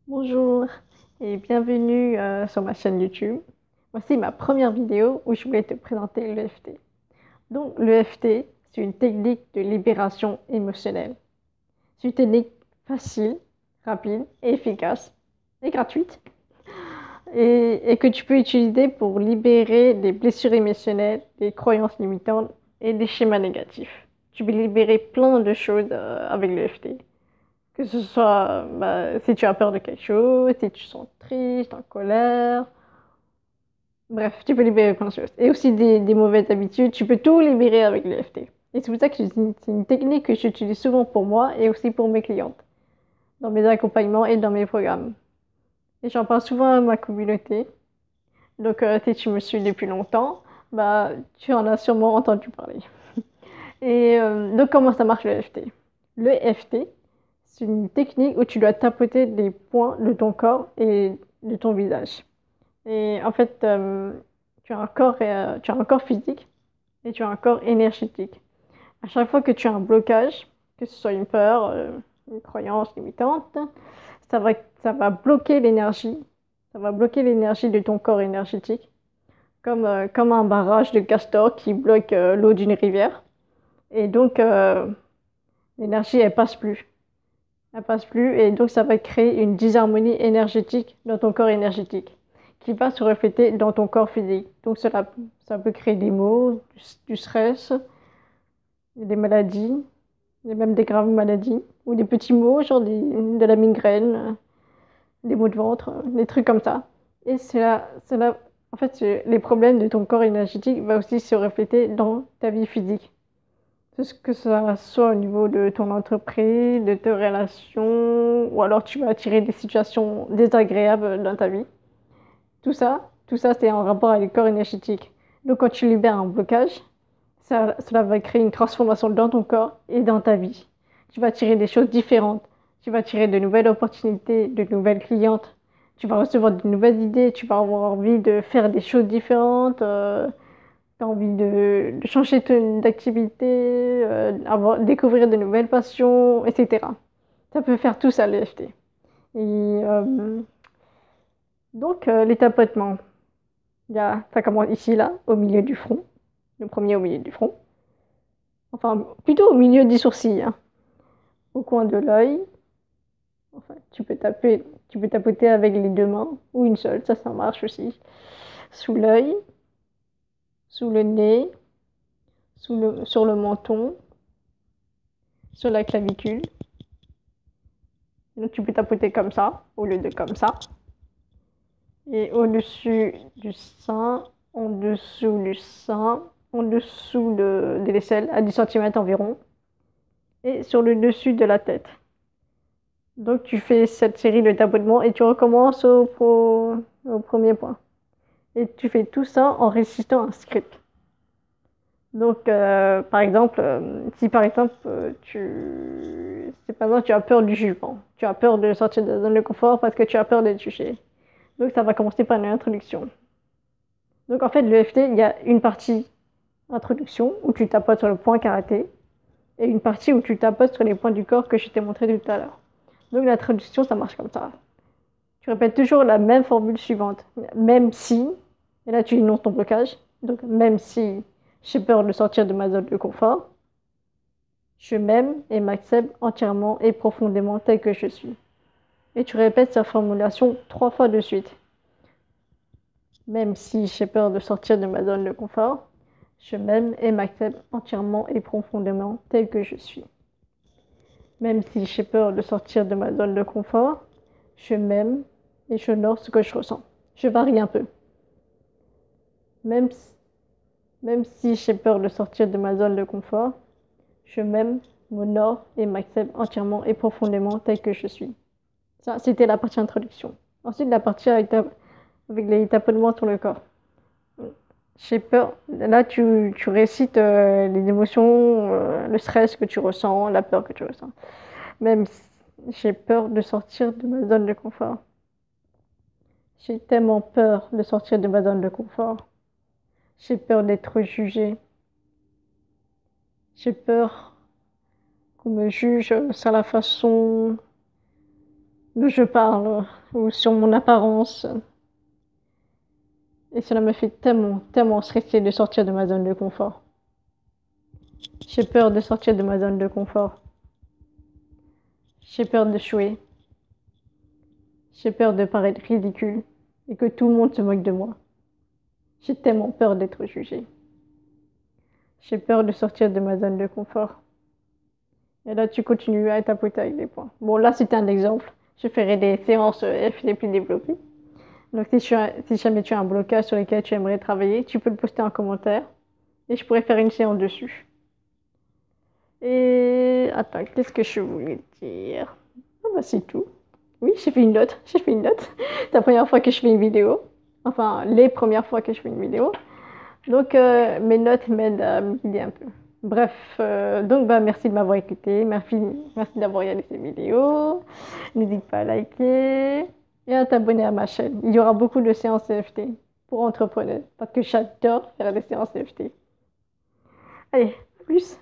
Bonjour et bienvenue sur ma chaîne YouTube. Voici ma première vidéo où je voulais te présenter l'EFT. Donc l'EFT, c'est une technique de libération émotionnelle. C'est une technique facile, rapide et efficace et gratuite et que tu peux utiliser pour libérer des blessures émotionnelles, des croyances limitantes et des schémas négatifs. Tu peux libérer plein de choses avec l'EFT. Que ce soit si tu as peur de quelque chose, si tu sens triste, en colère. Bref, tu peux libérer plein de choses. Et aussi des mauvaises habitudes, tu peux tout libérer avec l'EFT. Et c'est pour ça que c'est une technique que j'utilise souvent pour moi et aussi pour mes clientes, dans mes accompagnements et dans mes programmes. Et j'en parle souvent à ma communauté. Donc si tu me suis depuis longtemps, tu en as sûrement entendu parler. Et donc comment ça marche l'EFT? L'EFT, c'est une technique où tu dois tapoter des points de ton corps et de ton visage. Et en fait, tu as un corps physique et tu as un corps énergétique. À chaque fois que tu as un blocage, que ce soit une peur, une croyance limitante, ça va, ça va bloquer l'énergie. Ça va bloquer l'énergie de ton corps énergétique, comme un barrage de castor qui bloque l'eau d'une rivière. Et donc, l'énergie, elle passe plus. Elle passe plus et donc ça va créer une disharmonie énergétique dans ton corps énergétique qui va se refléter dans ton corps physique. Donc ça peut créer des maux, du stress, des maladies, et même des graves maladies ou des petits maux, genre de la migraine, des maux de ventre, des trucs comme ça. Et en fait, les problèmes de ton corps énergétique vont aussi se refléter dans ta vie physique. Que ça soit au niveau de ton entreprise, de tes relations, ou alors tu vas attirer des situations désagréables dans ta vie. Tout ça c'est en rapport avec le corps énergétique. Donc quand tu libères un blocage, cela va créer une transformation dans ton corps et dans ta vie. Tu vas attirer des choses différentes. Tu vas attirer de nouvelles opportunités, de nouvelles clientes. Tu vas recevoir de nouvelles idées. Tu vas avoir envie de faire des choses différentes. Tu as envie de changer d'activité, découvrir de nouvelles passions, etc. Ça peut faire tout ça, l'EFT. Et donc, les tapotements, ça commence ici, là, au milieu du front. Le premier au milieu du front. Enfin, plutôt au milieu du sourcil, hein. Au coin de l'œil. Enfin, tu peux tapoter avec les deux mains, ou une seule, ça marche aussi. Sous l'œil, sous le nez, sur le menton, sur la clavicule. Donc tu peux tapoter comme ça, au lieu de comme ça. Et au-dessus du sein, en dessous du sein, en dessous de l'aisselle, à 10 cm environ. Et sur le dessus de la tête. Donc tu fais cette série de tapotements et tu recommences au premier point. Et tu fais tout ça en récitant un script. Donc, par exemple, si par exemple tu as peur du jugement, tu as peur de sortir de la zone de confort parce que tu as peur d'être jugé. Donc, ça va commencer par une introduction. Donc, en fait, l'EFT, il y a une partie introduction où tu tapotes sur le point karaté et une partie où tu tapotes sur les points du corps que je t'ai montré tout à l'heure. Donc, l'introduction, ça marche comme ça. Tu répètes toujours la même formule suivante. Même si, et là tu énonces ton blocage, donc même si j'ai peur de sortir de ma zone de confort, je m'aime et m'accepte entièrement et profondément tel que je suis. Et tu répètes cette formulation 3 fois de suite. Même si j'ai peur de sortir de ma zone de confort, je m'aime et m'accepte entièrement et profondément tel que je suis. Même si j'ai peur de sortir de ma zone de confort, je m'aime et j'honore ce que je ressens. Je varie un peu. Même si j'ai peur de sortir de ma zone de confort, je m'aime, m'honore et m'accepte entièrement et profondément tel que je suis. Ça, c'était la partie introduction. Ensuite, la partie avec les tapotements sur le corps. J'ai peur. Là, tu récites les émotions, le stress que tu ressens, la peur que tu ressens. Même si j'ai peur de sortir de ma zone de confort. J'ai tellement peur de sortir de ma zone de confort. J'ai peur d'être jugée. J'ai peur qu'on me juge sur la façon dont je parle. ou sur mon apparence. Et cela me fait tellement stresser de sortir de ma zone de confort. J'ai peur de sortir de ma zone de confort. J'ai peur d'échouer. J'ai peur de paraître ridicule et que tout le monde se moque de moi. J'ai tellement peur d'être jugée. J'ai peur de sortir de ma zone de confort. Et là, tu continues à tapoter avec des points. Bon, là, c'était un exemple. Je ferai des séances FT plus développées. Donc, si jamais tu as un blocage sur lequel tu aimerais travailler, tu peux le poster en commentaire. Et je pourrais faire une séance dessus. Et attends, qu'est-ce que je voulais dire? Ah bah c'est tout. Oui, j'ai fait une note. C'est la première fois que je fais une vidéo. Enfin, les premières fois que je fais une vidéo. Donc, mes notes m'aident à me guider un peu. Bref, donc bah, merci de m'avoir écouté. Merci d'avoir regardé cette vidéo. N'hésite pas à liker et à t'abonner à ma chaîne. Il y aura beaucoup de séances CFT pour entrepreneurs parce que j'adore faire des séances CFT. Allez, plus!